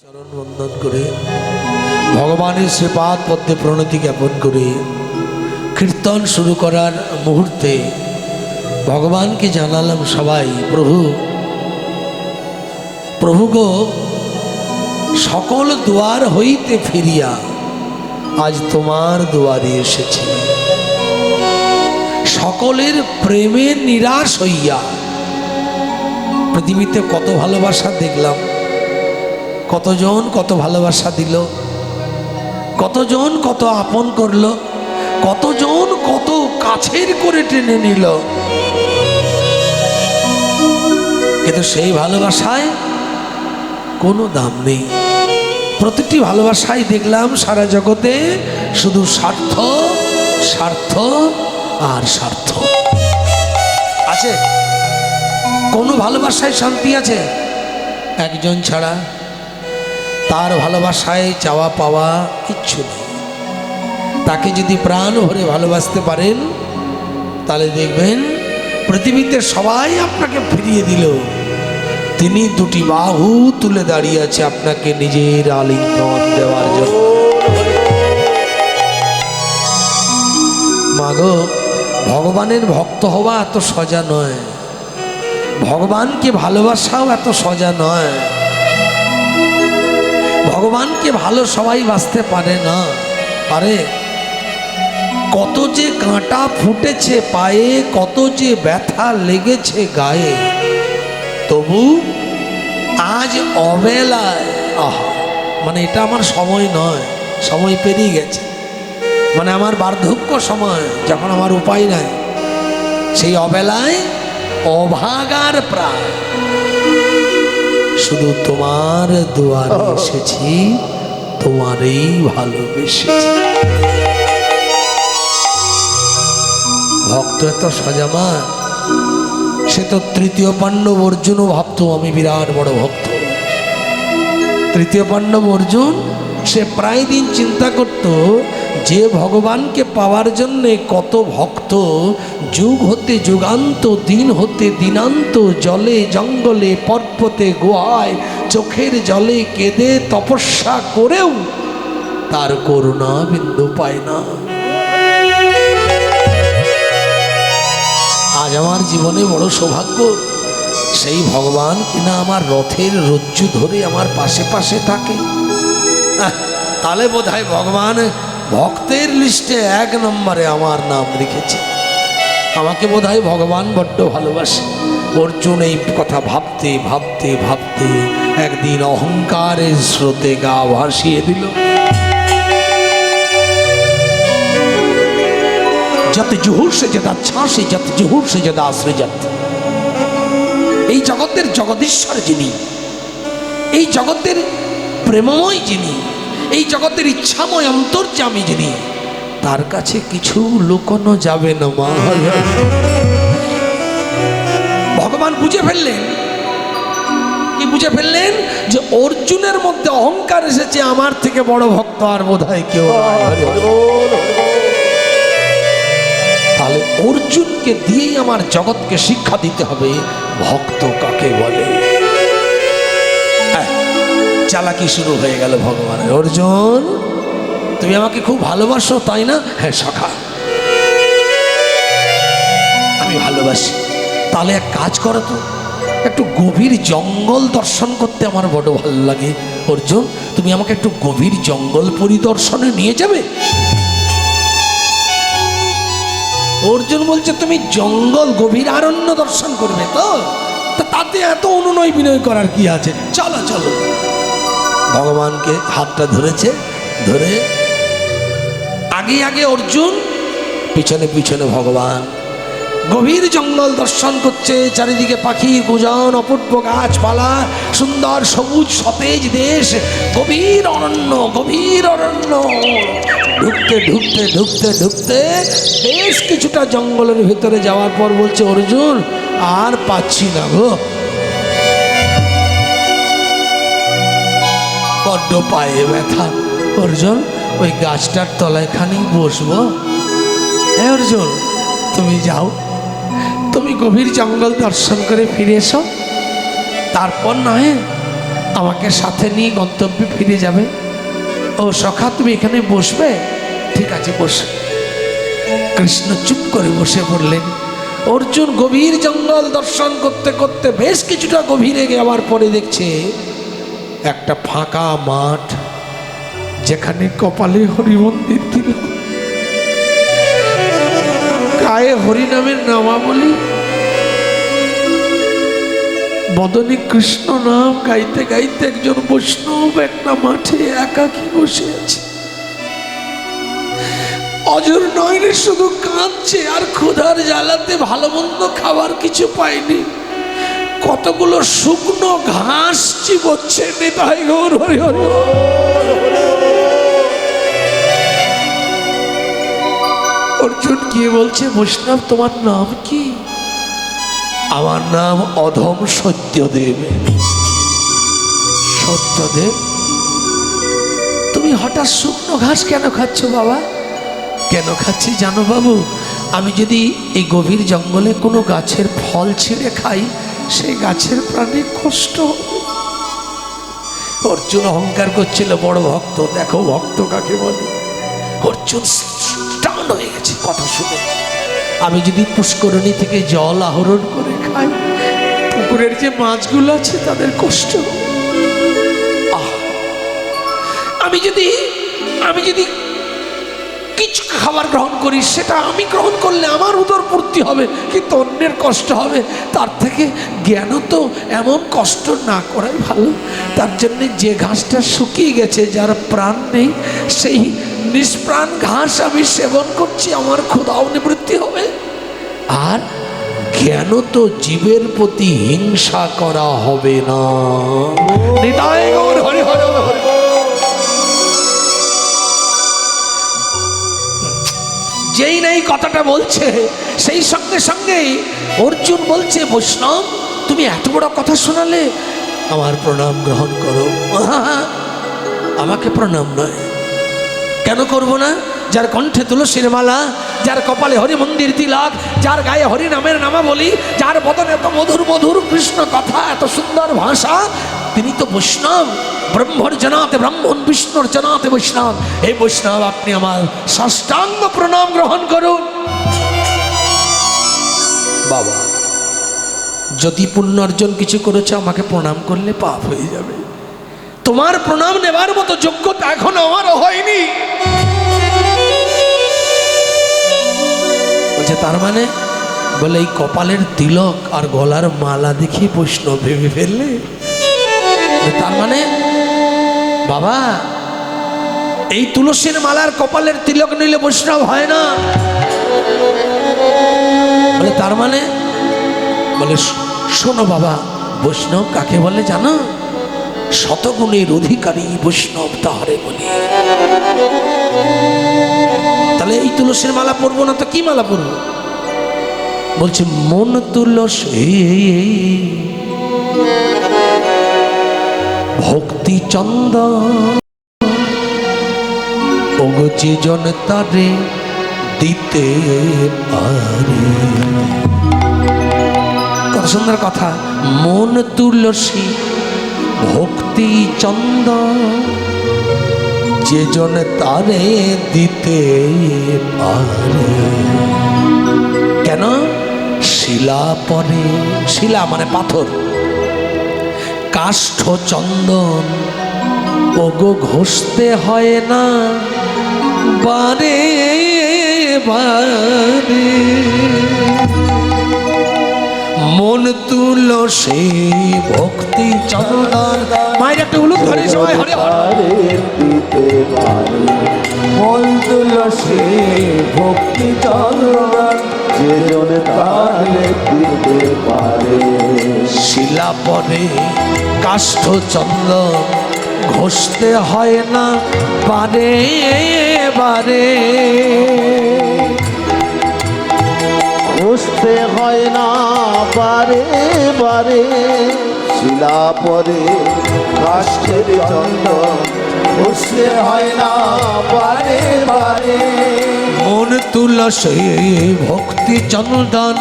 চরণ বন্দন করে ভগবানের শ্রীপাদ পদ্মে প্রণতি জ্ঞাপন করে কীর্তন শুরু করার মুহূর্তে ভগবানকে জানালাম সবাই, প্রভু গো, সকল দুয়ার হইতে ফিরিয়া আজ তোমার দুয়ারে এসেছি। সকলের প্রেমে নিরাশ হইয়া, পৃথিবীতে কত ভালোবাসা দেখলাম, কতজন কত ভালোবাসা দিল, কতজন কত আপন করলো, কতজন কত কাছের করে টেনে নিল, কিন্তু সেই ভালোবাসায় কোনো দাম নেই। প্রতিটি ভালোবাসায় দেখলাম সারা জগতে শুধু স্বার্থ স্বার্থ আর স্বার্থ। আছে কোনো ভালোবাসায় শান্তি আছে? একজন ছাড়া, তার ভালোবাসায় চাওয়া পাওয়া কিচ্ছু নেই। তাকে যদি প্রাণ ভরে ভালোবাসতে পারেন তাহলে দেখবেন পৃথিবীতে সবাই আপনাকে ফিরিয়ে দিল, তিনি দুটি বাহু তুলে দাঁড়িয়ে আছে আপনাকে নিজের আলিঙ্গন দেওয়ার জন্য। মাগো, ভগবানের ভক্ত হওয়া এত সোজা নয়, ভগবানকে ভালোবাসাও এত সোজা নয়। ভগবানকে ভালো সবাই বাসতে পারে না, পারে? কত যে কাঁটা ফুটেছে পায়ে, কত যে ব্যথা লেগেছে গায়ে, তবু আজ অবেলায়, মানে এটা আমার সময় নয়, সময় পেরিয়ে গেছে, মানে আমার বার্ধক্য সময়, যখন আমার উপায় নাই, সেই অবেলায় অভাগার প্রাণ শুধু তোমার দুয়ারে এসেছি, তোমারই ভালোবেসেছি। ভক্ত এত সাজামা, সে তো তৃতীয় পাণ্ডব অর্জুনও ভাবতো আমি বিরাট বড় ভক্ত। তৃতীয় পাণ্ডব অর্জুন সে প্রায় দিন চিন্তা করত যে ভগবানকে পাওয়ার জন্যে কত ভক্ত যুগ হতে যুগান্ত, দিন হতে দিনান্ত, জলে জঙ্গলে পর্বতে গুহায় চোখের জলে কেঁদে তপস্যা করেও তার করুণা বিন্দু পায় না। আজ আমার জীবনে বড় সৌভাগ্য, সেই ভগবান কিনা আমার রথের রজ্জু ধরে আমার পাশে পাশে থাকে। তাহলে বোধহয় ভগবান ভক্তের লিস্টে 1 নম্বরে আমার নাম লিখেছে। আমাকে বোধহয় ভগবান বড্ড ভালোবাসে। অর্জুন এই কথা ভাবতে ভাবতে ভাবতে একদিন অহংকারের স্রোতে গা ভাসিয়ে দিল। যত জুহুর সে যদা ছাঁসে, যত জুহুর সে যদা সৃজত। এই জগতের জগদীশ্বর যিনি, এই জগতের প্রেমময় যিনি, এই জগতের ইচ্ছাময় অন্তর্যামী যিনি, তার কাছে কিছু লুকোনো যাবে না মা। ভগবান বুঝে ফেললেন, কি বুঝে ফেললেন? যে অর্জুনের মধ্যে অহংকার এসেছে, আমার থেকে বড় ভক্ত আর বোধহয় কেউ। তাহলে অর্জুনকে দিয়েই আমার জগৎকে শিক্ষা দিতে হবে ভক্ত কাকে বলে। চালাকি শুরু হয়ে গেল ভগবানের। অর্জুন, তুমি আমাকে খুব ভালোবাসো তাই না? হ্যাঁ সখা, আমি ভালোবাসি। তাহলে এক কাজ করো তো, একটু গভীর জঙ্গল দর্শন করতে আমার বড় ভালো লাগে। অর্জুন, তুমি আমাকে একটু গভীর জঙ্গল পরিদর্শনে নিয়ে যাবে? অর্জুন বলছে, তুমি জঙ্গল গভীর অরণ্য দর্শন করবে তো? তাতে এত অনুনয় বিনয় করার কি আছে? চলো চলো। ভগবানকে হাতটা ধরেছে, ধরে আগে আগে অর্জুন, পিছনে পিছনে ভগবান গভীর জঙ্গল দর্শন করছে। চারিদিকে পাখি গুজন, অপূর্ব গাছপালা, সুন্দর সবুজ সতেজ দেশ, গভীর অরণ্য, গভীর অরণ্য। ঢুকতে ঢুকতে ঢুকতে ঢুকতে বেশ কিছুটা জঙ্গলের ভিতরে যাওয়ার পর বলছে, অর্জুন আর পাচ্ছি না গো, বড্ড পায়ে ব্যথা। অর্জুন, ওই গাছটার তলায় খানিক বসবো? হ্যাঁ অর্জুন, তুমি যাও, তুমি গভীর জঙ্গল দর্শন করে ফিরে এসো, তারপর নয় আমাকে সাথে নিয়ে গন্তব্যে ফিরে যাবে। ও সখা, তুমি এখানে বসবে? ঠিক আছে, বসে। কৃষ্ণ চুপ করে বসে পড়লেন। অর্জুন গভীর জঙ্গল দর্শন করতে করতে বেশ কিছুটা গভীরে যাওয়ার পরে দেখছে একটা ফাঁকা মাঠ, যেখানে কপালে হরি মন্দির দিল, গায়ে হরিনামের নামাবলী, বদনে কৃষ্ণ নাম গাইতে গাইতে একজন বৈষ্ণব একটা মাঠে একাকী বসে আছে। অজর নয়নে শুধু কাঁদছে আর ক্ষুধার জ্বালাতে ভালো মন্দ খাবার কিছু পায়নি। কতগুলো শুকনো ঘাস চিবোচ্ছে। নিতাই গৌর হরি হরি। অর্জুন কি বলছে, বৈষ্ণব তোমার নাম কি? আমার নাম অধম সত্যদেব। সত্যদেব, তুমি হঠাৎ শুকনো ঘাস কেন খাচ্ছ বাবা? কেন খাচ্ছি জানো বাবু? আমি যদি এই গভীর জঙ্গলে কোনো গাছের ফল ছিঁড়ে খাই, সেই গাছের প্রাণে কষ্ট হবে। অর্জুন অহংকার করছিল, বড় ভক্ত। দেখো ভক্ত কাকে বলে। অর্জুন টান হয়ে গেছে কথা শুনে। আমি যদি পুষ্করণী থেকে জল আহরণ করে খাই, পুকুরের যে মাছগুলো আছে তাদের কষ্ট হবে। আমি যদি কিছু খাবার গ্রহণ করি, সেটা আমি গ্রহণ করলে আমার উদর পূর্তি হবে, কিন্তু অন্যের কষ্ট হবে। তার থেকে জ্ঞান তো এমন কষ্ট না করাই ভালো। তার জন্যে যে ঘাসটা শুকিয়ে গেছে, যার প্রাণ নেই, সেই নিষ্প্রাণ ঘাস আমি সেবন করছি, আমার ক্ষুধাও নিবৃত্তি হবে। আর জ্ঞান তো জীবের প্রতি হিংসা করা হবে না। নিতাই গৌর হরি হরি হরি। যেই নেই কথাটা বলছে, সেই সঙ্গে সঙ্গে অর্জুন বলছে, বৈষ্ণব তুমি এত বড় কথা শোনালে, আমার প্রণাম গ্রহণ করো। আমাকে প্রণাম নয়, কেন করব না? যার কণ্ঠে তুলসীর মালা, যার কপালে হরি মন্দির তিলক, যার গায়ে হরি নামের নামাবলী, যার বদনে এত মধুর মধুর কৃষ্ণ কথা, এত সুন্দর ভাষা, তিনি তো বৈষ্ণব। ব্রহ্মর জনাতে ব্রাহ্মণ, বিষ্ণুর জনাতে বৈষ্ণব। এই বৈষ্ণব, আপনি আমার সাষ্টাঙ্গ প্রণাম গ্রহণ করুন। বাবা, যদি পুণ্য অর্জন কিছু করেছে, আমাকে প্রণাম করলে পাপ হয়ে যাবে। তোমার প্রণাম নেবার মতো যোগ্যতা এখন আমারও হয়নি। বলছে তার মানে? বলে এই কপালের তিলক আর গলার মালা দেখি বৈষ্ণব ভেবে ফেললে। তার মানে বাবা, এই তুলসীর মালার কপালের তিলক নিলে বৈষ্ণব হয় না। বলে তার মানে? বলে শোনো বাবা, বৈষ্ণব কাকে বলে জানো? শতগুণের অধিকারী বৈষ্ণব তাহারে বলি। তাহলে এই তুলসীর মালা পরবো না তো কি মালা পরবো? বলছে মন তুলসী ভক্তি চন্দন, ওগো যে জন তারে দিতে পারে। কত সুন্দর কথা। মন তুলসী ভক্তি চন্দন, যে জন তারে দিতে পারে। কেন? শিলা পরে, শিলা মানে পাথর, কাষ্ঠ চন্দন ওগো ঘষতে হয় না বারে বারে। মন তুলসী ভক্তি চন্দন। মায়ের একটা উলুক ধরে সবাই হরে হরে। মন তুলসী ভক্তি চন্দন, যে জন তারে দিতে পারে। শিলা পরে কাষ্ঠ চন্দন ঘষতে হয় না বারে বারে। ঘষতে হয় না বারে বারে। শিলা পরে কাষ্ঠের চন্দন, ঘষতে হয় না বারে বারে। মন তুলসী ভক্তি চন্দন,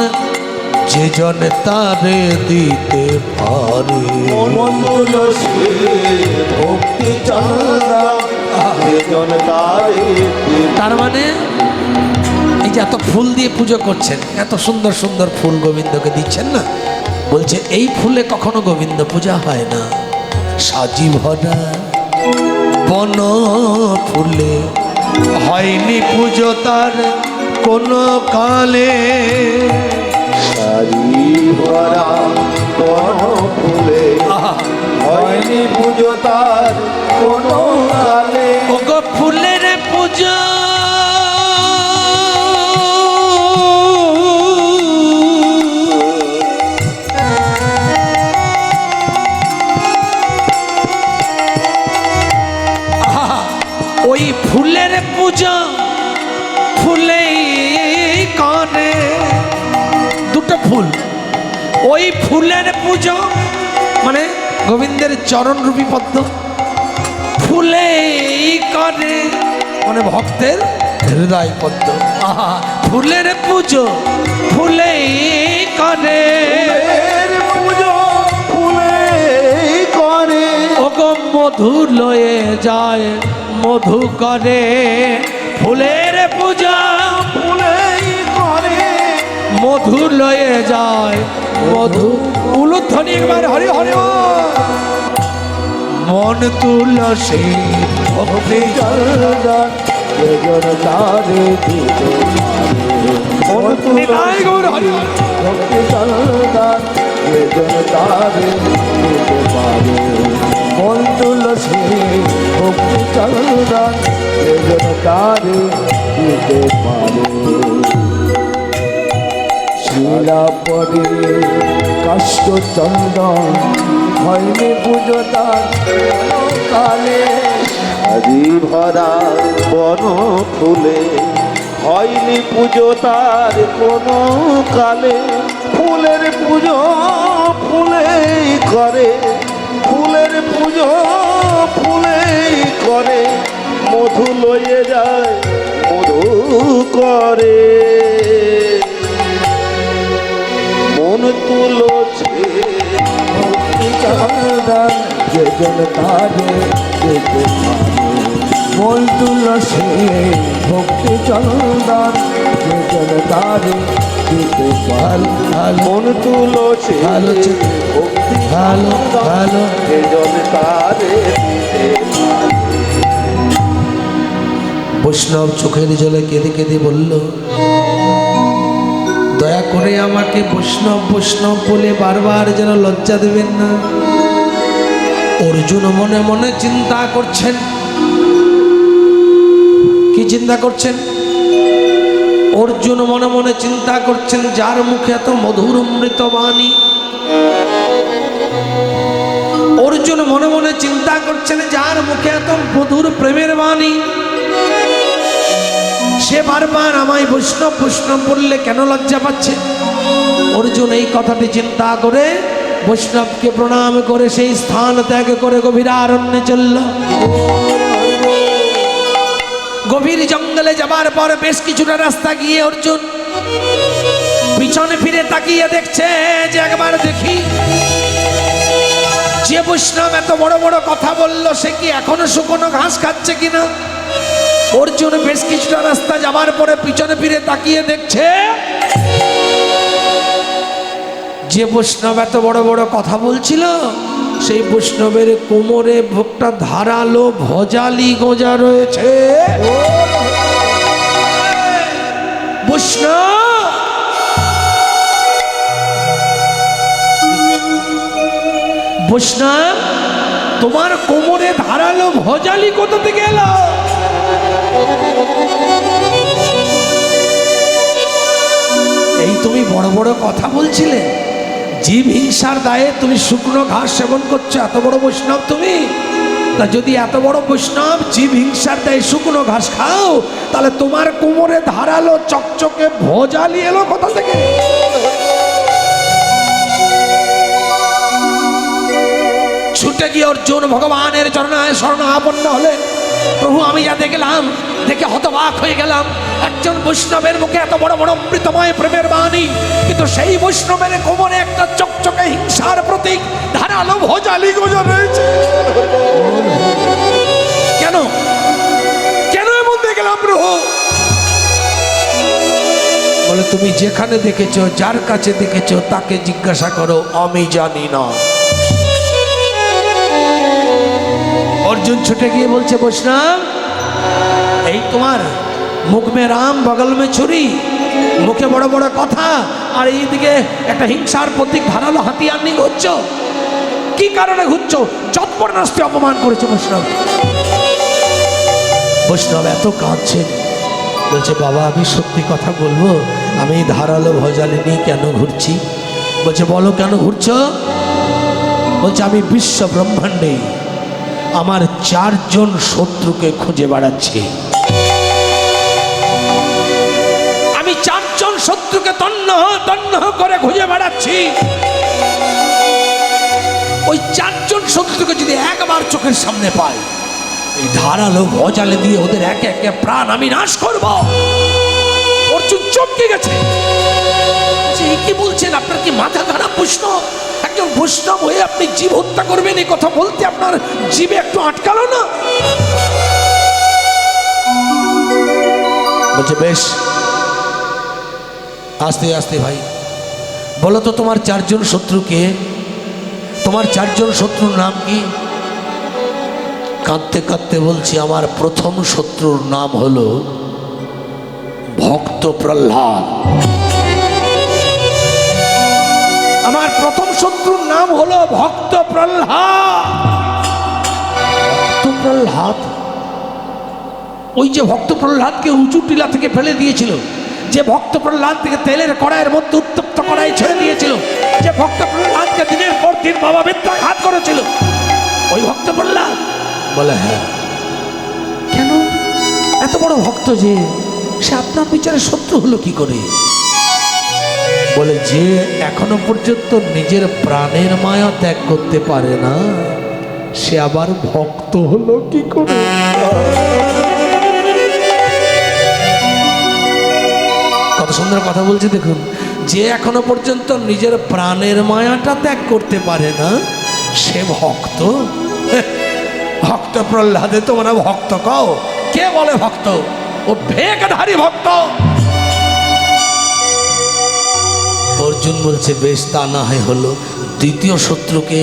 যে জন তারে দিতে পারে। মন তুলসী ভক্তি চন্দন যেজন তারে দিতে। তার মানে এই যে এত ফুল দিয়ে পুজো করছেন, এত সুন্দর সুন্দর ফুল গোবিন্দকে দিচ্ছেন না, বলছে এই ফুলে কখনো গোবিন্দ পূজা হয় না। সাজি ভরা বন ফুলে হয়নি পুজো তার কোনো কালে। সারি ভরা বন ফুলে হয়নি পুজো তার কোনো কালে। ওগো ফুলের পূজা ওই ফুলের পূজা ফুলেই করে। দুটো ফুল, ওই ফুলের পুজো মানে গোবিন্দের চরণ রূপী পদ্ম, ফুলেই করে মানে ভক্তের হৃদয় পদ্ম। আহা, ফুলের পুজো ফুলেই করে। পুজো ফুলে করে। ওগো মধু লয়ে যায় মধু করে। ফুলের পূজা ফুলেই করে। মধু লয়ে যায় মধু। উলুধ্বনি একবার হরি হরি বল। মন তুলসী ভক্তি চন্দন যেজন তারে দিতে পারে। মন নিতাই গৌর হরি বল। ভক্তি চন্দন যেজন তারে দিতে পারে। মন তুলসী ভক্তি চন্দন যেজন তারে দিতে পারে। শিলা পরে কাষ্ট চন্দন হয়নি পুজো তার কালে। হরি ভরা বন ফুলে হয়নি পুজো তার কোনো কালে। ফুলের পুজো ফুলেই করে। ফুলের পুজো ফুলেই করে। মধু লয়ে যায় মধু করে। মন তুলছে ভক্তি চন্দন যেজন তারে দিতে পারে। মন তুলছে ভক্তি চন্দন যেজন তারে দিতে পারে। মন তুলছে ভালো ভক্তি ভালো ভালো। যেজন তারে দিতে পারে। বৈষ্ণব চোখের জলে কেঁদে কেঁদে বলল, দয়া করে আমাকে বৈষ্ণব বৈষ্ণব বলে বারবার যেন লজ্জা দেবেন না। অর্জুন মনে মনে চিন্তা করছেন। কি চিন্তা করছেন? অর্জুন মনে মনে চিন্তা করছেন, যার মুখে এত মধুর অমৃত বাণী। অর্জুন মনে মনে চিন্তা করছেন, যার মুখে এত মধুর প্রেমের বাণী, সে বারবার আমায় বৈষ্ণব বৈষ্ণব বললে কেন লজ্জা পাচ্ছে? অর্জুন এই কথাটি চিন্তা করে বৈষ্ণবকে প্রণাম করে সেই স্থান ত্যাগ করে গভীর অরণ্যে চলল। গভীর জঙ্গলে যাবার পর বেশ কিছুটা রাস্তা গিয়ে অর্জুন পিছনে ফিরে তাকিয়ে দেখছে যে একবার দেখি যে বৈষ্ণব এত বড় বড় কথা বলল সে কি এখনো শুকনো ঘাস খাচ্ছে কিনা। অর্জুন বেশ কিছুটা রাস্তা যাবার পরে পিছনে ফিরে তাকিয়ে দেখছে যে বৈষ্ণব এত বড় বড় কথা বলছিল সেই বৈষ্ণবের কোমরে ভোগটা ধারালো ভজালি গোজা রয়েছে। বৈষ্ণব বৈষ্ণব তোমার কোমরে ধারালো ভজালি কোথা থেকে এলো? এই তুমি বড় বড় কথা বলছিলে, জীব হিংসার দায়ে তুমি শুকনো ঘাস সেবন করছো, এত বড় বৈষ্ণব তুমি। তা যদি এত বড় বৈষ্ণব জীব হিংসার দায়ে শুকনো ঘাস খাও, তাহলে তোমার কোমরে ধারালো চকচকে ভজালি এলো কোথা থেকে? ছুটে গিয়ে অর্জুন ভগবানের চরণায় শরণাপন্ন হলেন। প্রভু আমি যা দেখলাম দেখে হতবাক হয়ে গেলাম। একজন বৈষ্ণবের মুখে এত বড় বড় অমৃতময় প্রেমের বাণী, কিন্তু সেই বৈষ্ণবের কোমরে একটা চকচকে হিংসার প্রতীক ধারালো ভোজালি গোজা রয়েছে। কেন কেন এমন দেখলাম প্রভু? বলে তুমি যেখানে দেখেছো, যার কাছে দেখেছো তাকে জিজ্ঞাসা করো, আমি জানি না। অর্জুন ছুটে গিয়ে বলছে, বৈষ্ণব এই তোমার মুখ মে রাম বগল মে ছুরি, মুখে বড় বড় কথা আর এইদিকে একটা হিংসার প্রতীক ধারালো হাতিয়ার নিয়ে ঘুরছো, কি কারণে ঘুরছো? যৎপরনাস্তি অপমান করেছো বৈষ্ণব। বৈষ্ণব এত কাঁদছেন, বলছে বাবা আমি সত্যি কথা বলবো, আমি ধারালো ভজালি নিয়ে কেন ঘুরছি? বলছে বলো কেন ঘুরছো? বলছে আমি বিশ্ব ব্রহ্মাণ্ডে আমার 4 জন শত্রুকে খুঁজে বেড়াচ্ছি। আমি 4 জন শত্রুকে তন্ন করে খুঁজে বেড়াচ্ছি। ওই 4 জন শত্রুকে যদি একবার চোখের সামনে পাই, এই ধারালো ভজালে দিয়ে ওদের একে একে প্রাণ আমি নাশ করব। অর্জুন চমকে গেছে, কি বলছেন? আপনার কি মাথা খারাপ? বৈষ্ণব, একজন বৈষ্ণব হয়ে আপনি জীব হত্যা করবেন, এই কথা বলতে আপনার জীবে একটু আটকালো না? বলছে বেশ, আস্তে আস্তে ভাই বলো তো তোমার 4 জন শত্রুকে, তোমার 4 জন শত্রুর নাম কি? কাঁদতে কাঁদতে বলছি আমার প্রথম শত্রুর নাম হলো ভক্ত প্রহ্লাদ। আমার প্রথম শত্রুর নাম হলো ভক্ত প্রহ্লাদ। ভক্ত প্রহ্লাদ, ওই যে ভক্ত প্রহ্লাদকে উঁচু টিলা থেকে ফেলে দিয়েছিল, যে ভক্ত প্রহ্লাদ থেকে তেলের কড়াইয়ের মধ্যে উত্তপ্ত কড়াই ছেড়ে দিয়েছিল, যে ভক্ত প্রহ্লাদকে দিনের পর দিন বাবা বিদ্যাঘাত করেছিল, ওই ভক্ত প্রহ্লাদ? বলে হ্যাঁ। কেন? এত বড় ভক্ত যে, সে আপনার বিচারে শত্রু হলো কি করে? বলে যে এখনো পর্যন্ত নিজের প্রাণের মায়া ত্যাগ করতে পারে না, সে আবার ভক্ত হলো কি করে? কত সুন্দর কথা বলছে দেখুন। যে এখনো পর্যন্ত নিজের প্রাণের মায়াটা ত্যাগ করতে পারে না, সে ভক্ত? ভক্ত প্রহ্লাদে তোমরা ভক্ত কও? কে বলে ভক্ত? ও ভেকধারী ভক্ত। অর্জুন বলছে বেশ, তা না হয় হলো। দ্বিতীয় শত্রুকে?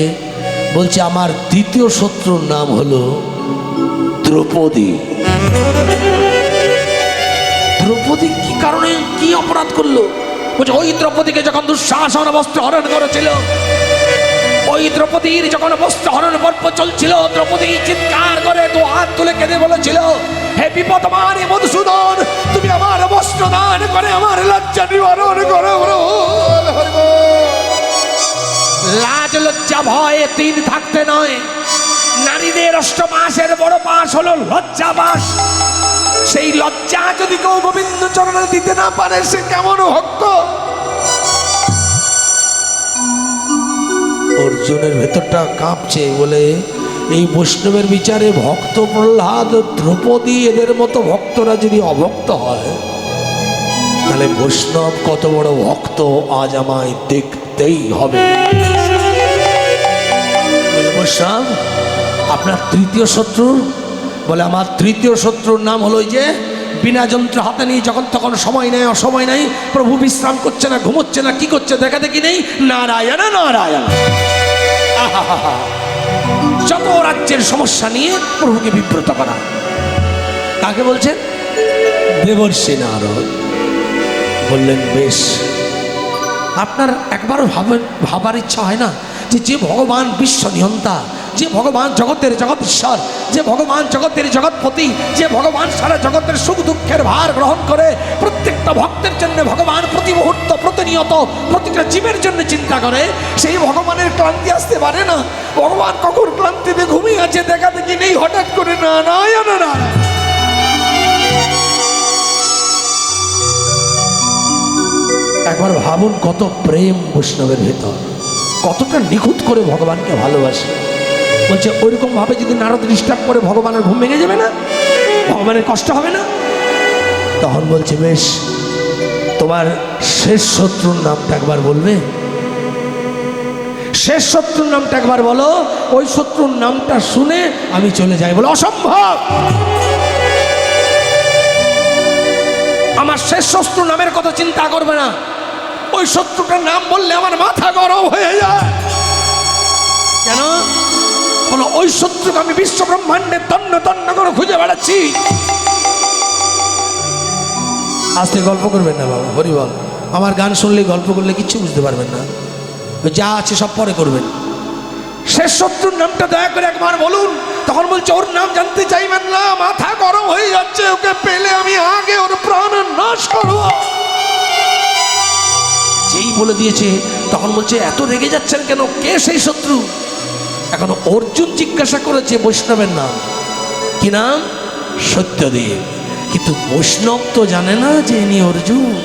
বলছে আমার দ্বিতীয় শত্রুর নাম হলো দ্রৌপদী। দ্রৌপদী কি কারণে, কি অপরাধ করলো? বলছে ওই দ্রৌপদীকে যখন দুঃশাসন বস্ত্র হরণ করেছিল, ওই দ্রৌপদীর যখন বস্ত্র হরণ পর্ব চলছিল, দ্রৌপদী চিৎকার করে 2 হাত তুলে কেঁদে বলেছিল, হে বিপদমান মধুসূদন, তুমি আমার বস্ত্র দান করে আমার লজ্জা নিবারণ করো। লাজ লজ্জা ভয়ে 3 থাকতে নয়, নারীদের 8 মাসের বড় পাশ হলো লজ্জা বাস। সেই লজ্জা যদি কেউ গোবিন্দ চরণে দিতে না পারে, সে কেমন ভক্ত? অর্জুনের ভেতরটা কাঁপছে, বলে এই বৈষ্ণবের বিচারে ভক্ত প্রহ্লাদ, দ্রৌপদী, এদের মতো ভক্তরা যদি অভক্ত হয়, তাহলে বৈষ্ণব কত বড় ভক্ত আজ আমায় দেখতেই হবে। বৈষ্ণব আপনার তৃতীয় শত্রু? বলে আমার তৃতীয় শত্রুর নাম হলো ওই যে বিনা যন্ত্র হাতে নিয়ে যখন তখন সময় নেই অসময় নেই, প্রভু বিশ্রাম করছে না, ঘুমোচ্ছে না, কি করছে দেখা দেখি নেই, নারায়ণ নারায়ণ। যত রাজ্যের সমস্যা নিয়ে প্রভুকে বিব্রত করা। কাকে বলছেন? দেবর্ষি নারদ। বললেন বেশ, আপনার একবারও ভাবার ইচ্ছা হয় না যে ভগবান বিশ্ব নিয়ন্তা, যে ভগবান জগতের জগৎশ্বর, যে ভগবান জগতের জগৎপতি, যে ভগবান সারা জগতের সুখ দুঃখের ভার গ্রহণ করে প্রত্যেকটা ভক্তের জন্য ভগবান প্রতি মুহূর্ত প্রতিনিয়ত প্রত্যেকটা জীবের জন্য চিন্তা করে, সেই ভগবানের ক্লান্তি আসতে পারে না? ভগবান কখন ক্লান্তিতে ঘুমিয়ে আছে দেখা দেখি নেই, হঠাৎ করে নারায়ণ নারায়ণ। একবার ভাবুন কত প্রেম বৈষ্ণবের ভেতর, কতটা নিখুঁত করে ভগবানকে ভালোবাসে। বলছে ওইরকম ভাবে যদি নারদ ডিস্টার্ব করে ভগবানের ঘুম ভেঙে যাবে না, ভগবানের কষ্ট হবে না। তখন বলছে বেশ, তোমার শেষ শত্রুর নামটা একবার বলবে? শেষ শত্রুর নামটা একবার বলো, ওই শত্রুর নামটা শুনে আমি চলে যাই। বলে অসম্ভব, আমার শেষ শত্রু নামের কথা চিন্তা করবে না, ওই শত্রুটার নাম বললে আমার মাথা গরম হয়ে যায়। কেন? বলো ওই শত্রুকে আমি বিশ্ব ব্রহ্মাণ্ডে তন্ন তন্ন করে খুঁজে বেড়াচ্ছি। আজকে গল্প করবেন না বাবা, হরি বল। আমার গান শুনলে গল্প করলে কিচ্ছু বুঝতে পারবেন না, যা আছে সব পরে করবেন। শেষ শত্রুর নামটা দয়া করে একবার বলুন। তখন বলছে ওর নাম জানতে চাইবেন না, মাথা গরম হয়ে যাচ্ছে, ওকে পেলে আমি আগে ওর প্রাণ নাশ করব। যেই বলে দিয়েছে তখন বলছে এত রেগে যাচ্ছেন কেন, কে সেই শত্রু? এখন অর্জুন জিজ্ঞাসা করেছে বৈষ্ণবের নাম কি, নাম সত্যদেব। কিন্তু বৈষ্ণব তো জানে না যে ইনি অর্জুন।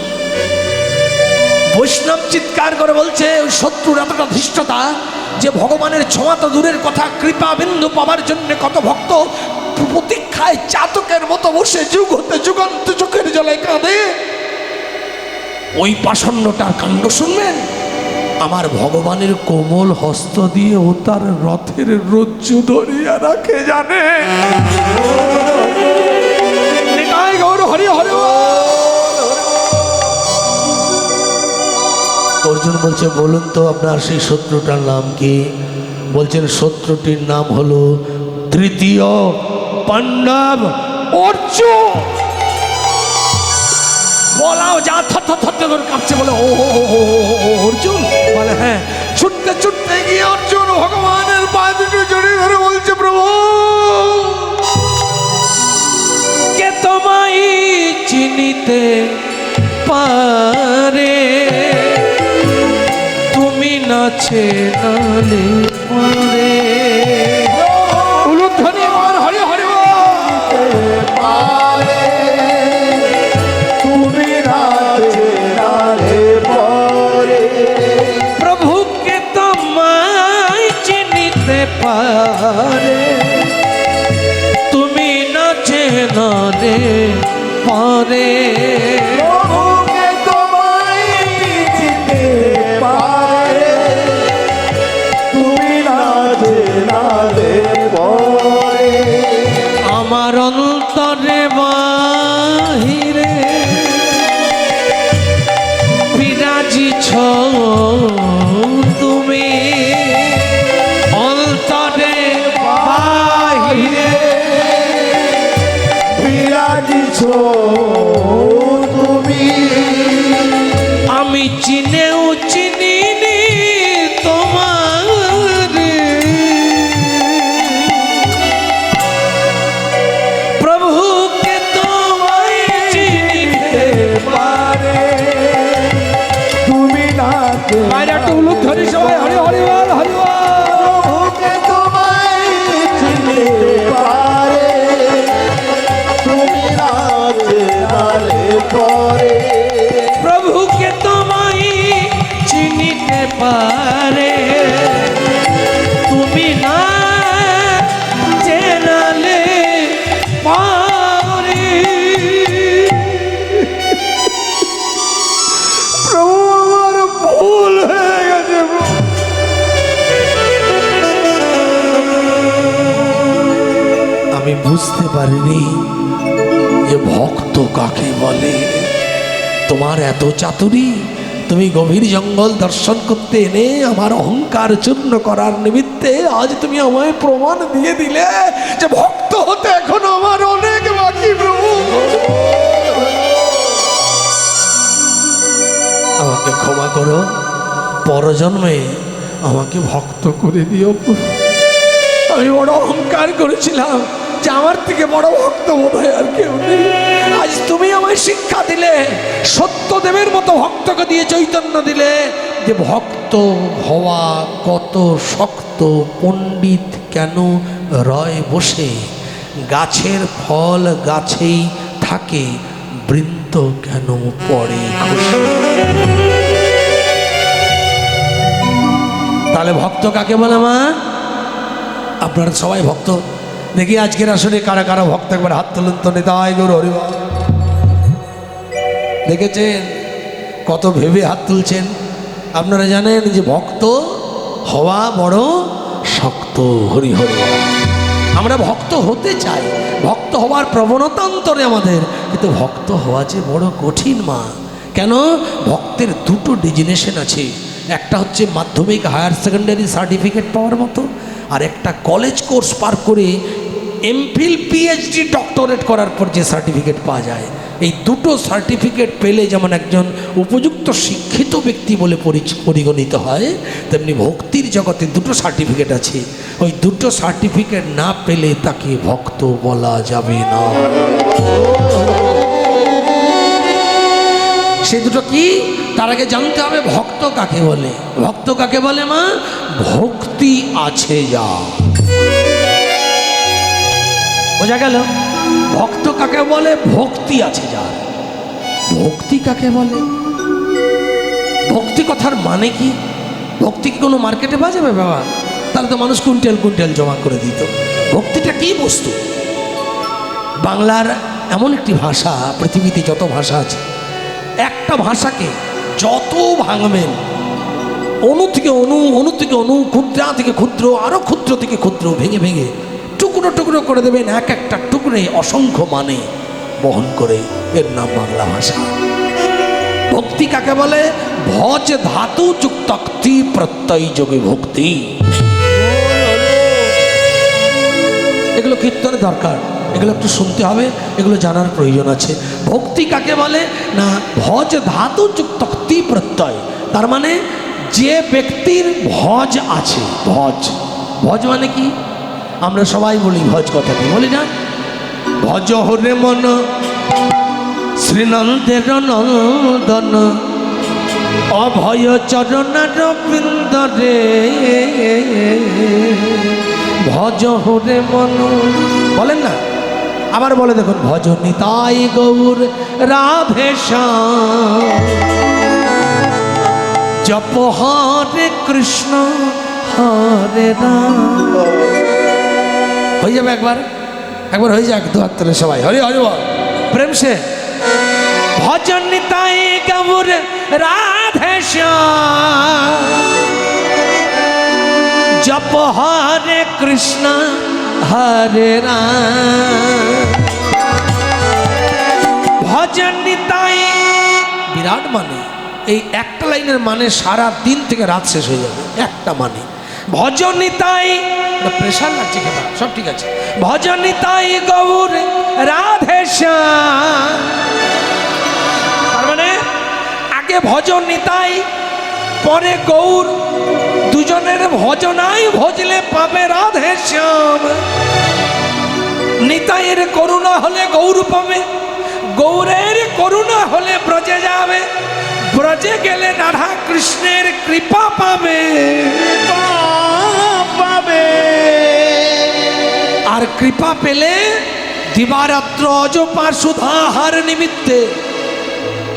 বৈষ্ণব চিৎকার করে বলছে ওই শত্রুর এতটা ধৃষ্টতা যে ভগবানের ছোঁয়া তো দূরের কথা, কৃপা বিন্দু পাওয়ার জন্য কত ভক্ত প্রতীক্ষায় চাতকের মতো বসে যুগ হতে যুগান্ত চোখের জলে কাঁদে। ওই পাষণ্যটার কাণ্ড শুনবেন। আমার ভগবানের কোমল হস্ত দিয়ে ও তার রথের রজ্জু ধরিয়া রাখে, জানে। হরি হরি। অর্জুন বলছে বলুন তো আপনার সেই শত্রুটার নাম কি? বলছেন শত্রুটির নাম হলো তৃতীয় পাণ্ডব অর্জুন। বলাও যা থর করে কাঁপছে, বলে ও অর্জুন? বলে হ্যাঁ। ছুটতে ছুটতে গিয়ে অর্জুন ভগবানের পা দুটো জড়িয়ে ধরে বলছে প্রভু, কে তোমায় চিনিতে পারে, তুমি নাচে নালে পরে। উলুধ্বনি আমার হরি হরি পারে, তুমি নাচে নালে পরে। প্রভুকে তোমায় চিনিতে পারে, তুমি নাচে নালে পরে। প্রভুকে তোমায় চিনতে পারে, তুমি নাচে নালে পরে। আমার অন্তরে বাহিরে বিরাজিছ তুমি, অন্তরে বাহিরে বিরাজিছ তুমি। আমি চিনেও চিনিনি তোমার, প্রভুকে তোমায় চিনিতে পারে, তুমি নাচে বাইরে একটু উলুক ধরি সবাই, হরি হরি বল হরি বল। প্রভুকে তোমায় চিনতে পারে, তুমি নাচে নালে পরে। প্রভুকে তোমায় চিনিতে পারে, তুমি না চেনালে পারে। প্রভু আমার ভুল হয়ে গেছে। আমি বুঝতে পারিনি যে ভক্ত কাকে বলে। তোমার এত চাতুরি, তুমি গভীর জঙ্গল দর্শন করতে এনে আমার অহংকার চূর্ণ করার নিমিত্তে আজ তুমি আমায় প্রমাণ দিয়ে দিলে যে ভক্ত হতে এখন আমার অনেক বাকি। প্রভু আমাকে ক্ষমা করো, পরজন্মে আমাকে ভক্ত করে দিও। আমি বড় অহংকার করেছিলাম যে আমার থেকে বড় ভক্ত বোধ হয় আর কেউ নেই। আজ তুমি আমায় শিক্ষা দিলে, সত্যদেবের মতো ভক্তকে দিয়ে চৈতন্য দিলে যে ভক্ত হওয়া কত শক্ত। পণ্ডিত কেন রয় বসে, গাছের ফল গাছেই থাকে, বৃন্ত কেন পড়ে খসে। তাহলে ভক্ত কাকে বলে মা? আপনারা সবাই ভক্ত, দেখি আজকের আসলে কারা কারা ভক্ত, একবার হাত তুলুন তো। নিতাই গৌর হরিবল। দেখেছেন কত ভেবে হাত তুলছেন। আপনারা জানেন যে ভক্ত হওয়া বড় শক্ত। হরি হরি বল। আমরা ভক্ত হতে চাই, ভক্ত হওয়ার প্রবণতা অন্তরে আমাদের, কিন্তু ভক্ত হওয়া যে বড় কঠিন মা। কেন? ভক্তের দুটো ডেজিনেশন আছে, একটা হচ্ছে মাধ্যমিক হায়ার সেকেন্ডারি সার্টিফিকেট পাওয়ার মতো, আর একটা কলেজ কোর্স পার করে এমফিল পিএইচডি ডক্টরেট করার পর যে সার্টিফিকেট পাওয়া যায়। এই দুটো সার্টিফিকেট পেলে যেমন একজন উপযুক্ত শিক্ষিত ব্যক্তি বলে পরিগণিত হয়, তেমনি ভক্তির জগতে দুটো সার্টিফিকেট আছে। ওই দুটো সার্টিফিকেট না পেলে তাকে ভক্ত বলা যাবে না। সে দুটো কি? তার আগে জানতে হবে ভক্ত কাকে বলে। ভক্ত কাকে বলে মা? ভক্তি আছে যা। বোঝা গেল? ভক্ত কাকে বলে? ভক্তি আছে যার। ভক্তি কাকে বলে? ভক্তি কথার মানে কি? ভক্তি কি কোনো মার্কেটে বাজাবে বাবা? তাহলে তো মানুষ কুইন্টাল কুইন্টাল জমা করে দিত। ভক্তিটা কি বস্তু? বাংলার এমন একটি ভাষা, পৃথিবীতে যত ভাষা আছে, একটা ভাষাকে যত ভাঙবেন, অণু থেকে অণু, অণু থেকে অণু, ক্ষুদ্রা থেকে ক্ষুদ্র, আরও ক্ষুদ্র থেকে ক্ষুদ্র ভেঙে ভেঙে টুকরো টুকরো করে দেবেন। এক একটা টুকরে অসংখ্য মানে বহন করে, এর নাম বাংলা ভাষা। ভক্তি কাকে বলে? ভজ ধাতু যুক্তি প্রত্যয় যোগে ভক্তি। এগুলো কীর্তনে দরকার, এগুলো একটু শুনতে হবে, এগুলো জানার প্রয়োজন আছে। ভক্তি কাকে বলে? না, ভজ ধাতু যুক্তি প্রত্যয়। তার মানে যে ব্যক্তির ভজ আছে। ভজ, ভজ মানে কি? আমরা সবাই বলি ভজ কথাটি, বলি না? ভজ হরে মন শ্রীনন্দের নন্দন অভয় চরণার বৃন্দরে, ভজ হরে মন। বলেন না, আবার বলে দেখুন, ভজ নিতাই গৌর রাধেশ্যাম, জপ হরে কৃষ্ণ হরে রাম। হয়ে যাবে একবার, একবার হয়ে যাক। দু হাত তুলে সবাই হরি হরি বল প্রেম সে। ভজন নিতাই গৌর রাধেশ্যাম, জপ হরে কৃষ্ণ হরে রাম। ভজন নিতাই বিরাট মানে, এই একটা লাইনের মানে সারা দিন থেকে রাত শেষ হয়ে যাবে। একটা মানে ভজন নিতাই, প্রেশার লাগছে খেলা, সব ঠিক আছে। ভজন নিতাই গৌর রাধেশ্যাম, তার মানে আগে ভজন নিতাই, পরে গৌর। দুজনের ভজনাই ভজলে পাবে রাধেশ্যাম। নিতাইয়ের করুণা হলে গৌর পাবে, গৌরের করুণা হলে ব্রজে যাবে, ব্রজে গেলে রাধা কৃষ্ণের কৃপা পাবে। আর কৃপা পেলে দিবারাত্র অজপা সুধাহার নিমিত্তে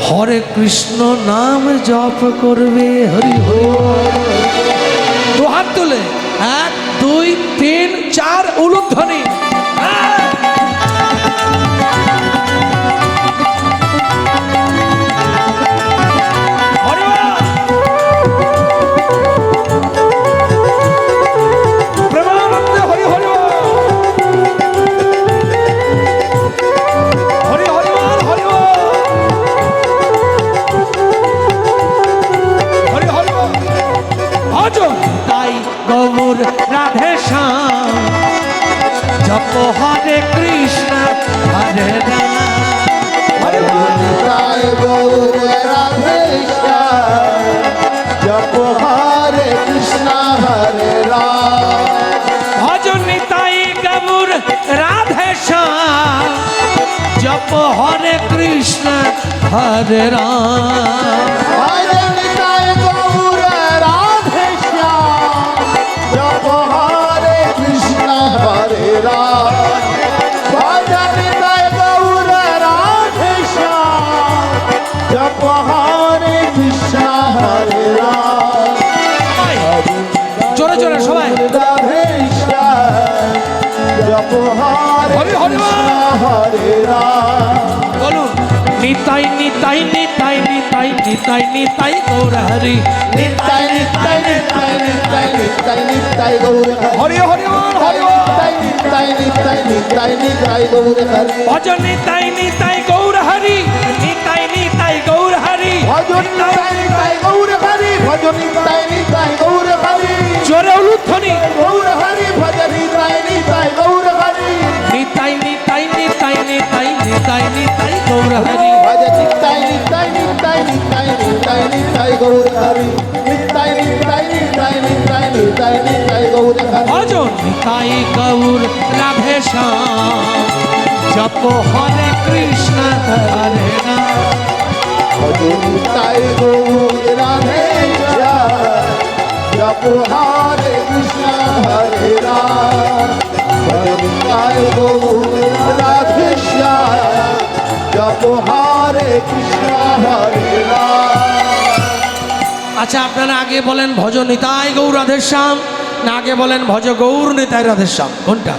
হরে কৃষ্ণ নাম জপ করবে। হরি হরি। দু হাত তুলে 1 2 3 4 উলুধ্বনি। গৌর রাধেশ্যাম, জপ হরে কৃষ্ণ হরে রাম। হরে গৌর রাধেশ্যাম, জপ হরে কৃষ্ণ হরে রাম। ভজন নিতাই গৌর রাধেশ্যাম, জপ হরে কৃষ্ণ হরে রাম। ভজন নিতাই গৌর রাধেশ্যাম, জপ হরে কৃষ্ণ হরে রাম। ভজন নিতাই গৌর রাধেশ্যাম, জপ হরে কৃষ্ণ হরে রাম। জোরে জোরে সবাই। রাধেশ্যাম, হরে হরি হরি বল। কৃষ্ণ হরে রাম বলুন নিতাই নিতাই নিতাই নিতাই নিতাই নিতাই গৌর হরি নিতাই নিতাই নিতাই নিতাই নিতাই নিতাই গৌর হরি হরি বল, হরি বল। নিতাই নিতাই নিতাই নিতাই নিতাই গৌর হরে ভজন নিতাই নিতাই গৌর হরি নিতাই নিতাই গৌর হরি ভজন নিতাই নিতাই গৌর হরে ভজন নিতাই নিতাই গৌর হরে জোরে উলুধ্বনি গৌর হরে ভজন নিতাই নিতাই গৌর হরে নিতাই নিতাই নিতাই নিতাই নিতাই নিতাই গৌর হরি ভজন নিতাই নিতাই নিতাই নিতাই নিতাই নিতাই গৌর হরে নিতাই নিতাই নিতাই নিতাই নিতাই নিতাই গৌর হরে ভজন নিতাই গৌর রাধে শ্যাম জপ হরে কৃষ্ণ হরে রাম ভজন নিতাই গৌর রাধে শ্যাম জপ হরে কৃষ্ণ হরে রাম ভজন নিতাই গৌর রাধে শ্যাম জপ হরে কৃষ্ণ হরে রাম আচ্ছা আপনারা আগে বলেন ভজ নিতাই গৌর রাধেশ্যাম না আগে বলেন ভজ গৌর নিতাই রাধেশ্যাম কোনটা?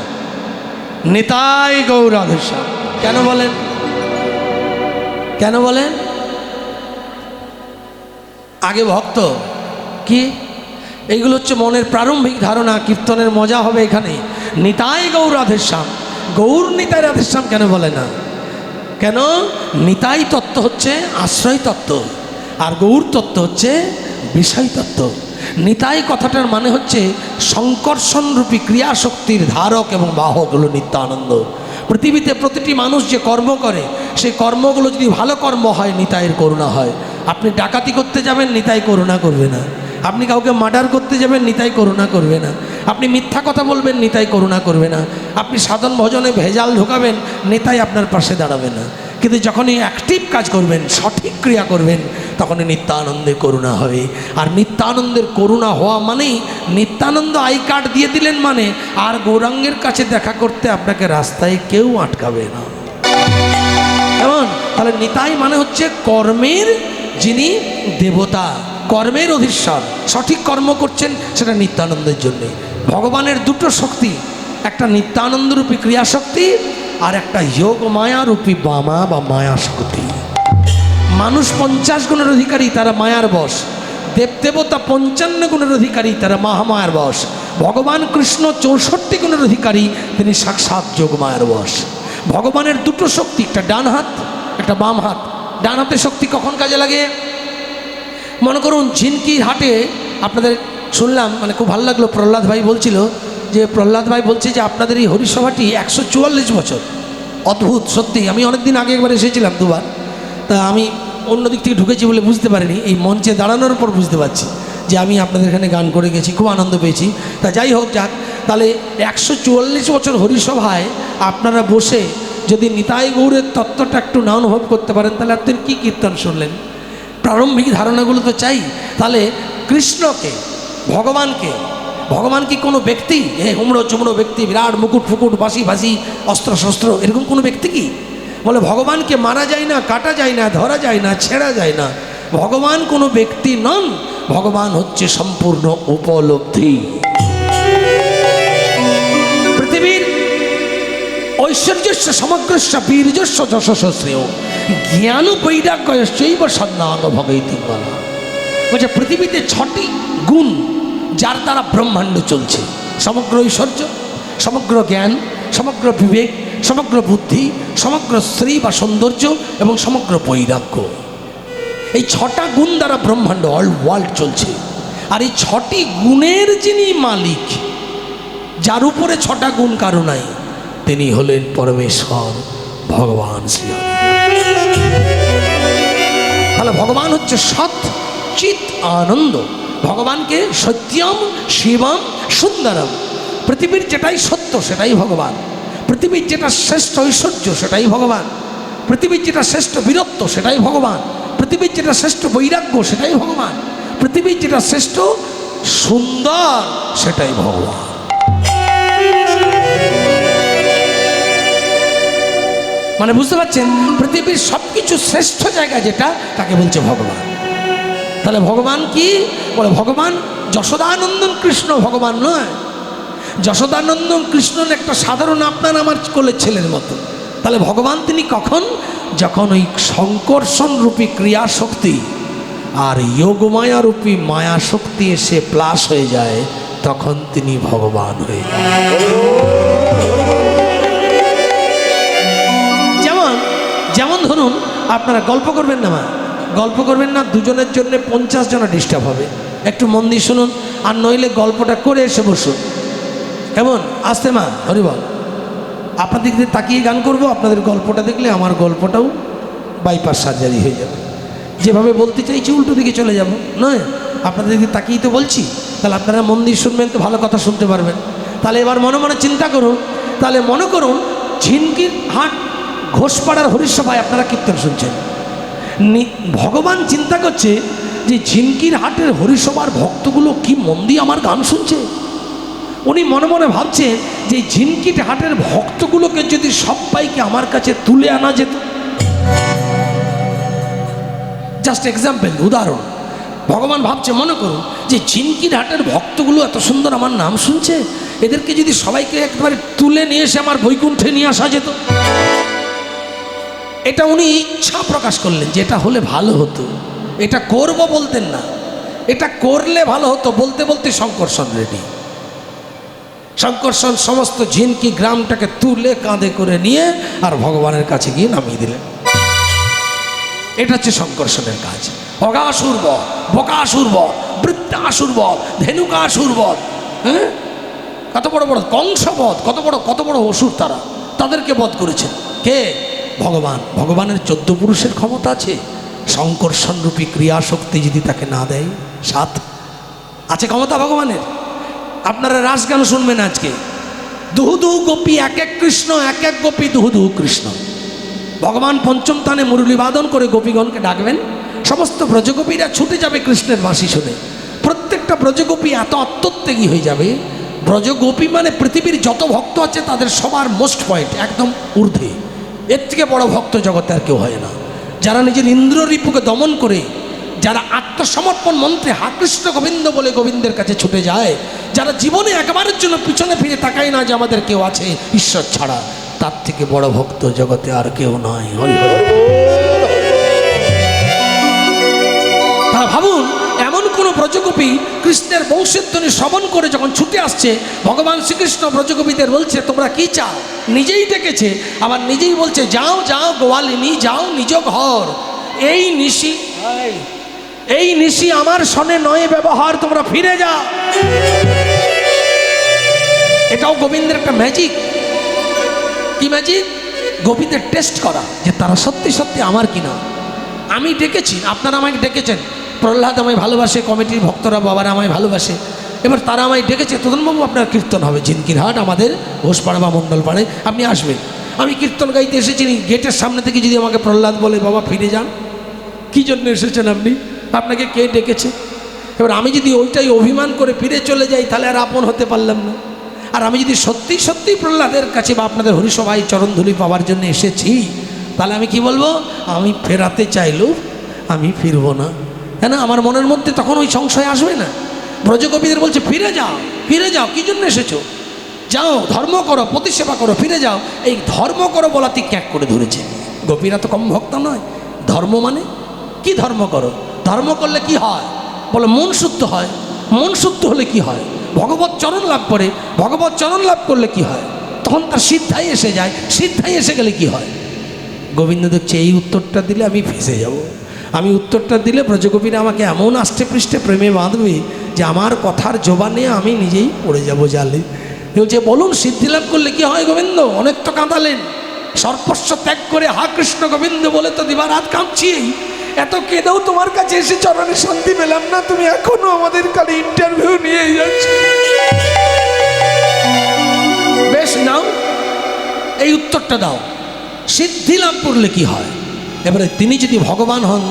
নিতাই গৌর রাধেশ্যাম। কেন বলেন, কেন বলেন? আগে ভক্ত কি এইগুলো হচ্ছে মনের প্রারম্ভিক ধারণা, কীর্তনের মজা হবে এখানে। নিতাই গৌর রাধেশ্যাম, গৌর নিতাই রাধেশ্যাম কেন বলে না? কেন? নিতাই তত্ত্ব হচ্ছে আশ্রয় তত্ত্ব আর গৌর তত্ত্ব হচ্ছে বিষয় তত্ত্ব। নিতাই কথাটার মানে হচ্ছে সংকর্ষণরূপী ক্রিয়াশক্তির ধারক এবং বাহক হলো নিত্যানন্দ। পৃথিবীতে প্রতিটি মানুষ যে কর্ম করে সেই কর্মগুলো যদি ভালো কর্ম হয় নিতাইয়ের করুণা হয়। আপনি ডাকাতি করতে যাবেন নিতাই করুণা করবে না, আপনি কাউকে মার্ডার করতে যাবেন নিতাই করুণা করবে না, আপনি মিথ্যা কথা বলবেন নিতাই করুণা করবে না, আপনি সাধন ভজনে ভেজাল ঢোকাবেন নিতাই আপনার পাশে দাঁড়াবে না। কিন্তু যখনই অ্যাক্টিভ কাজ করবেন, সঠিক ক্রিয়া করবেন, তখনই নিত্যানন্দের করুণা হবে। আর নিত্যানন্দের করুণা হওয়া মানেই নিত্যানন্দ আই কার্ড দিয়ে দিলেন মানে আর গৌরাঙ্গের কাছে দেখা করতে আপনাকে রাস্তায় কেউ আটকাবে না। কেমন? তাহলে নিতাই মানে হচ্ছে কর্মের যিনি দেবতা, কর্মের অধীশ্বর, সঠিক কর্ম করছেন সেটা নিত্যানন্দের জন্যে। ভগবানের দুটো শক্তি, একটা নিত্যানন্দরূপী ক্রিয়াশক্তি আর একটা যোগ মায়ারূপী বামা বা মায়া শক্তি। মানুষ 50 গুণের অধিকারী, তারা মায়ার বশ। দেবদেবতা 55 গুণের অধিকারী, তারা মহামায়ার বশ। ভগবান কৃষ্ণ 64 গুণের অধিকারী, তিনি সাক্ষাৎ যোগ মায়ার বশ। ভগবানের দুটো শক্তি, একটা ডান হাত একটা বাম হাত। ডান হাতের শক্তি কখন কাজে লাগে? মনে করুন ঝিনকির হাটে আপনাদের শুনলাম, মানে খুব ভালো লাগলো, প্রহ্লাদ ভাই বলছিল যে প্রহ্লাদ ভাই বলছে যে আপনাদের এই হরিসভাটি 144 বছর। অদ্ভুত সত্যি। আমি অনেক দিন আগে একবার এসেছিলাম দুবার, তা আমি অন্য দিক থেকে ঢুকেছি বলে বুঝতে পারিনি, এই মঞ্চে দাঁড়ানোর পর বুঝতে পারছি যে আমি আপনাদের এখানে গান করে গেছি, খুব আনন্দ পেয়েছি। তা যাই হোক যাক, তাহলে 144 বছর হরিসভায় আপনারা বসে যদি নিতাই গৌরের তত্ত্বটা একটু না অনুভব করতে পারেন তাহলে আপনি কী কীর্তন শুনলেন? প্রারম্ভিক ধারণাগুলো তো চাই। তাহলে কৃষ্ণকে, ভগবানকে, ভগবান কি কোনো ব্যক্তি? হুমড়ো চুমড়ো ব্যক্তি, বিরাট মুকুট ফুকুট, বাঁশি ভাসি, অস্ত্র শস্ত্র, এরকম কোনো ব্যক্তি কি? বলে ভগবানকে মারা যায় না, কাটা যায় না, ধরা যায় না, ছেঁড়া যায় না। ভগবান কোনো ব্যক্তি নন, ভগবান হচ্ছে সম্পূর্ণ উপলব্ধি। পৃথিবীর ঐশ্বর্যস্য সমগ্রস্য বীর্যস্য যশস্য শ্রেয় জ্ঞান বৈরাগ্যস্যৈব সন্ন্যাঙ্গ ভগৈতি বলা। বলছে পৃথিবীতে 6টি গুণ যার দ্বারা ব্রহ্মাণ্ড চলছে: সমগ্র ঐশ্বর্য, সমগ্র জ্ঞান, সমগ্র বিবেক, সমগ্র বুদ্ধি, সমগ্র শ্রী বা সৌন্দর্য এবং সমগ্র বৈরাগ্য। এই 6টা গুণ দ্বারা ব্রহ্মাণ্ড অল ওয়ার্ল্ড চলছে। আর এই 6টি গুণের যিনি মালিক, যার উপরে 6টা গুণ কারো নাই, তিনি হলেন পরমেশ্বর ভগবান শ্রী হরি। তাহলে ভগবান হচ্ছে সৎ চিৎ আনন্দ। ভগবানকে সত্যম শিবম সুন্দরম। পৃথিবীর যেটাই সত্য সেটাই ভগবান, পৃথিবীর যেটা শ্রেষ্ঠ ঐশ্বর্য সেটাই ভগবান, পৃথিবীর যেটা শ্রেষ্ঠ বীরত্ব সেটাই ভগবান, পৃথিবীর যেটা শ্রেষ্ঠ বৈরাগ্য সেটাই ভগবান, পৃথিবীর যেটা শ্রেষ্ঠ সুন্দর সেটাই ভগবান। মানে বুঝতে পারছেন, পৃথিবীর সব কিছু শ্রেষ্ঠ জায়গা যেটা, তাকে বলছে ভগবান। তাহলে ভগবান কি? বলে ভগবান যশোদানন্দন কৃষ্ণ ভগবান নয়, যশোদানন্দ কৃষ্ণন একটা সাধারণ আপনার আমার কোলের ছেলের মতো। তাহলে ভগবান তিনি কখন? যখন ওই সংকর্ষণ রূপী ক্রিয়া শক্তি আর যোগমায়া রূপী মায়া শক্তি এসে প্লাস হয়ে যায়, তখন তিনি ভগবান হয়ে যান। যেমন যেমন ধরুন, আপনারা গল্প করবেন না, মা গল্প করবেন না, দুজনের জন্য 50 জন ডিস্টার্ব হবে। একটু মন দিয়ে শুনুন, আর নইলে গল্পটা করে এসে বসুন। কেমন? আসতে মা, হরিবল। আপনাদের দিকে তাকিয়ে গান করব, আপনাদের গল্পটা দেখলে আমার গল্পটাও বাইপাস সার্জারি হয়ে যাবে। যেভাবে বলতে চাইছি উল্টো দিকে চলে যাব, নয়? আপনাদের দিকে তাকিয়ে তো বলছি, তাহলে আপনারা মন দিয়ে শুনবেন তো ভালো কথা শুনতে পারবেন। তাহলে এবার মনে মনে চিন্তা করুন, তাহলে মনে করুন ঝিনকির হাট ঘোষপাড়ার হরিসভায় আপনারা কীর্তন শুনছেন। ভগবান চিন্তা করছে যে ঝিনকির হাটের হরিসভার ভক্তগুলো কি মন দিয়ে আমার গান শুনছে। উনি মনে মনে ভাবছেন যে ঝিনকির হাটের ভক্তগুলোকে যদি সবাইকে আমার কাছে তুলে আনা যেত। জাস্ট এক্সাম্পল, উদাহরণ। ভগবান ভাবছে, মনে করুন যে ঝিনকির হাটের ভক্তগুলো এত সুন্দর আমার নাম শুনছে, এদেরকে যদি সবাইকে একবারে তুলে নিয়ে এসে আমার বৈকুণ্ঠে নিয়ে আসা যেত। এটা উনি ইচ্ছা প্রকাশ করলেন যে এটা হলে ভালো হতো। এটা করব বলতেন না, এটা করলে ভালো হতো বলতে বলতে শঙ্কর্ষণ রেডি। শঙ্কর্ষণ সমস্ত ঝিনকি গ্রামটাকে তুলে কাঁধে করে নিয়ে আর ভগবানের কাছে গিয়ে নামিয়ে দিলেন। এটা হচ্ছে শঙ্কর্ষণের কাজ। অগাসুর বধ, বকাসুর বধ, বৃত্তাসুর বধ, ধেনুকাসুর বধ, হ্যাঁ, কত বড় বড় কংসবধ, কত বড় অসুর তারা, তাদেরকে বধ করেছেন কে? ভগবান। ভগবানের 14 পুরুষের ক্ষমতা আছে। শঙ্কর্ষণ রূপী ক্রিয়া শক্তি যদি তাকে না দেয়, 7 আছে ক্ষমতা ভগবানের। আপনারা রাস গান শুনবেন আজকে, দুহু দুহু গোপী এক এক কৃষ্ণ, এক এক গোপী দুহু দুহু কৃষ্ণ। ভগবান পঞ্চম তানে মুরলী বাদন করে গোপীগণকে ডাকবেন, সমস্ত ব্রজগোপীরা ছুটে যাবে কৃষ্ণের বাঁশি শুনে। প্রত্যেকটা ব্রজগোপী এত আত্মত্যাগী হয়ে যাবে। ব্রজগোপী মানে পৃথিবীর যত ভক্ত আছে তাদের সবার মোস্ট পয়েন্ট, একদম ঊর্ধ্বে। এর থেকে বড় ভক্ত জগতে আর কেউ হয় না। যারা নিজের ইন্দ্র রিপুকে দমন করে, যারা আত্মসমর্পণ মন্ত্রে হা কৃষ্ণ গোবিন্দ বলে গোবিন্দের কাছে ছুটে যায়, যারা জীবনে একবারের জন্য পিছনে ফিরে তাকায় না যে আমাদের কেউ আছে ঈশ্বর ছাড়া, তার থেকে বড় ভক্ত জগতে আর কেউ নয়। হরি হরি। তারা ভাবুন, এমন কোন ব্রজগোপী কৃষ্ণের বংশের ধ্বনি শ্রবণ করে যখন ছুটে আসছে, ভগবান শ্রীকৃষ্ণ ব্রজগোপীদের বলছে তোমরা কি চাও, নিজেই ডেকেছে, আবার নিজেই বলছে যাও যাও গোয়ালিনী যাও নিজ ঘর, এই নিশি আমার সনে নয় ব্যবহার, তোমরা ফিরে যাও। এটাও গোবিন্দের একটা ম্যাজিক। কি ম্যাজিক? গোপীদের টেস্ট করা যে তারা সত্যি সত্যি আমার কিনা। আমি ডেকেছি, আপনারা আমাকে ডেকেছেন, প্রহ্লাদ আমায় ভালোবাসে, কমিটির ভক্তরা বাবারা আমায় ভালোবাসে, এবার তারা আমায় ডেকেছে তদনবাবু আপনার কীর্তন হবে ঝিনকির হাট আমাদের ঘোষপাড়া বা মণ্ডলপাড়ায়, আপনি আসবেন। আমি কীর্তন গাইতে এসেছি, গেটের সামনে থেকে যদি আমাকে প্রহ্লাদ বলে বাবা ফিরে যান, কী জন্য এসেছেন আপনি, আপনাকে কে ডেকেছে? এবার আমি যদি ওইটাই অভিমান করে ফিরে চলে যাই তাহলে আর আপন হতে পারলাম না। আর আমি যদি সত্যি সত্যি প্রহ্লাদের কাছে বা আপনাদের হরিসভায় চরণধুলি পাওয়ার জন্য এসেছি, তাহলে আমি কি বলবো? আমি ফেরাতে চাইলেও আমি ফিরবো না। কেন? আমার মনের মধ্যে তখন ওই সংশয় আসবে না। ব্রজগোপীদের বলছে ফিরে যাও, ফিরে যাও, কী জন্য এসেছো? যাও ধর্ম করো, প্রতিসেবা করো, ফিরে যাও। এই ধর্ম করো বলাতে ক্যাক করে ধরেছে। গোপীরা তো কম ভক্ত নয়। ধর্ম মানে কি? ধর্ম করো, ধর্ম করলে কি হয়? বলে মন শুদ্ধ হয়। মন শুদ্ধ হলে কি হয়? ভগবত চরণ লাভ করে। ভগবত চরণ লাভ করলে কি হয়? তখন তার সিদ্ধাই এসে যায়। সিদ্ধাই এসে গেলে কি হয়? গোবিন্দ দেখছে এই উত্তরটা দিলে আমি ফেঁসে যাব। আমি উত্তরটা দিলে ব্রজগোপীরা আমাকে এমন আষ্টে পৃষ্ঠে প্রেমে বাঁধবে যে আমার কথার জবানে আমি নিজেই পড়ে যাব জালে। বলছে বলুন সিদ্ধি লাভ করলে কি হয় গোবিন্দ? অনেক তো কাঁদালেন, সর্বস্ব ত্যাগ করে হা কৃষ্ণ গোবিন্দ বলে তো দিবারাত কাঁদছি, এত কেঁদেও তোমার কাছে এসে চরণে শান্তি পেলাম না, তুমি এখনো আমাদের কাছে ইন্টারভিউ নিয়ে যাচ্ছ। বেশ নাও, এই উত্তরটা দাও, সিদ্ধি লাভ করলে কি হয়? এবারে তিনি যদি ভগবান হন,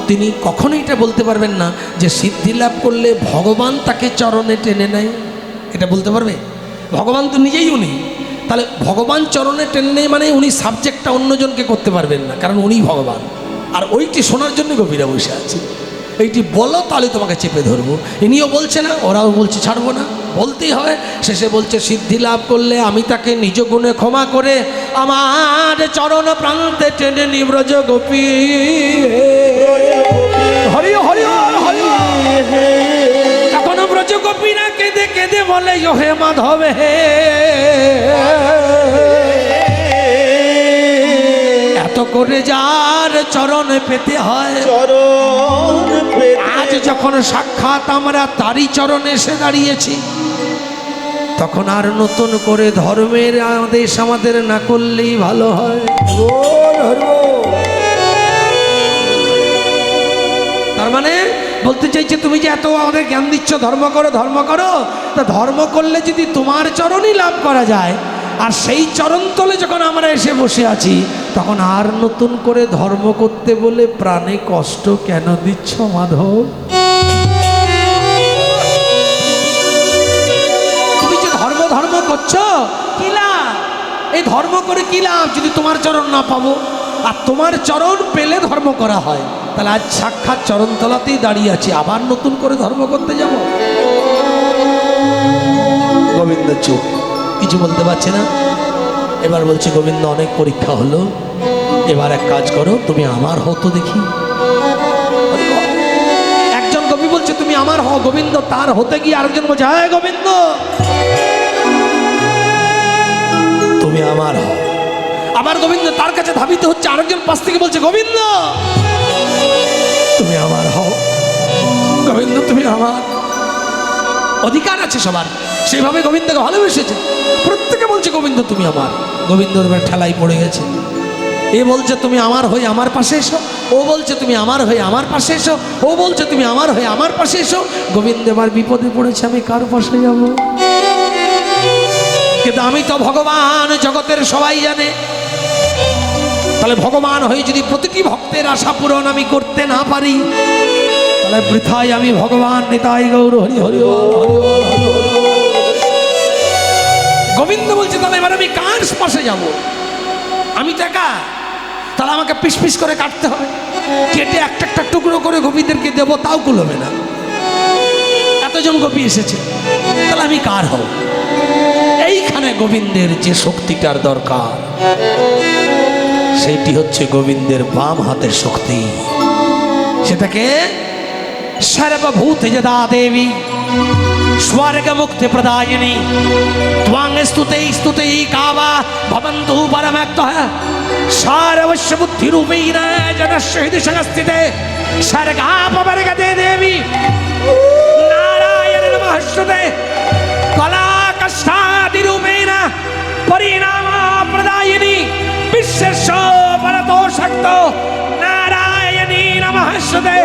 তিনি কখনোই এটা বলতে পারবেন না যে সিদ্ধি লাভ করলে ভগবান তাকে চরণে টেনে নেয়। এটা বলতে পারবে? ভগবান তো নিজেই উনি। তাহলে ভগবান চরণে টেনে নেয় মানে উনি সাবজেক্টটা অন্যজনকে করতে পারবেন না, কারণ উনিই ভগবান। আর ওইটি শোনার জন্য গোপীরা বসে আছে। এইটি বলো, তাহলে তোমাকে চেপে ধরবো। ইনিও বলছে না, ওরাও বলছে ছাড়বো না, বলতেই হবে। শেষে বলছে সিদ্ধি লাভ করলে আমি তাকে নিজ গুণে ক্ষমা করে আমার চরণ প্রান্তে টেনে নিব্রজ গোপী। হরি হরি হরি। তখন ব্রজ গোপীরা কেঁদে কেঁদে বলে হে মাধব হে, এত করে যার চরণ পেতে হয়, চরণ আজ যখন সাক্ষাৎ আমরা তারই চরণে এসে দাঁড়িয়েছি, তখন আর নতুন করে ধর্মের আদেশ আমাদের না করলেই ভালো হয়। তার মানে বলতে চাইছে তুমি যে এত আমাদের জ্ঞান দিচ্ছ ধর্ম করো ধর্ম করো, তা ধর্ম করলে যদি তোমার চরণই লাভ করা যায়, আর সেই চরণ তলে যখন আমরা এসে বসে আছি, তখন আর নতুন করে ধর্ম করতে বলে প্রাণে কষ্ট কেন দিচ্ছ মাধব? তুমি যে ধর্ম ধর্ম করছো, কি লাভ? এই ধর্ম করে কি লাভ যদি তোমার চরণ না পাবো? আর তোমার চরণ পেলে ধর্ম করা হয়, তাহলে আজ সাক্ষাৎ চরণতলাতেই দাঁড়িয়ে আছি, আবার নতুন করে ধর্ম করতে যাব? গোবিন্দ চুপ, কিছু বলতে পারছে না। এবার বলছে গোবিন্দ অনেক পরীক্ষা হলো, এবার এক কাজ করো, তুমি আমার হতো দেখি। একজন কবি বলছে তুমি আমার হও, গোবিন্দ তার হতে গিয়ে আরেকজন বলছে হ্যাঁ গোবিন্দ তুমি আমার হও। আবার গোবিন্দ তার কাছে ধাবিত হচ্ছে, আরেকজন পাশ থেকে বলছে গোবিন্দ তুমি আমার হও, গোবিন্দ তুমি আমার। অধিকার আছে সবার, সেইভাবে গোবিন্দকে ভালোবেসেছে, প্রত্যেকে বলছে গোবিন্দ তুমি আমার। গোবিন্দ এবার ঠেলাই পড়ে গেছে। এ বলছে তুমি আমার হয়ে আমার পাশে এসো, ও বলছে তুমি আমার হয়ে আমার পাশে এসো, ও বলছে তুমি আমার হয়ে আমার পাশে এসো। গোবিন্দ এবার বিপদে পড়েছে, আমি কার পাশে যাব? কিন্তু আমি তো ভগবান, জগতের সবাই জানে। তাহলে ভগবান হয়ে যদি প্রতিটি ভক্তের আশা পূরণ আমি করতে না পারি, তাহলে বৃথায় আমি ভগবান। নিতাই গৌর হরি হরি বল, হরি বল, হরি বল। গোবিন্দ বলছে তাহলে এবার আমি কার পাশে যাব? আমি তো একা, তাহলে আমাকে পিস পিস করে কাটতে হবে, কেটে একটা একটা টুকরো করে গোপীদেরকে দেবো, তাও কুলোবে না। এতজন গোপী এসেছে, তাহলে আমি কার হব? এইখানে গোবিন্দের যে শক্তিটার দরকার, সেইটি হচ্ছে গোবিন্দের বাম হাতের শক্তি। সেটাকে সর্বভূত যদা দেবী স্বর্গ মুক্তি প্রদায়িনী ত্বাং স্তুতে স্তুতে কাবা ভবন্তু পরমক্তঃ সারবস্য বুদ্ধি রূপেণ জনস্য হৃদয় সংস্থিতে স্বর্গাপবর্গতে দেবী নারায়ণ নমঃস্তুতে কলা কষ্টাদি রূপেণ পরিণাম প্রদায়িনী বিশ্বেশ্বর পরতো শক্তো নারায়ণী নমঃস্তুতে।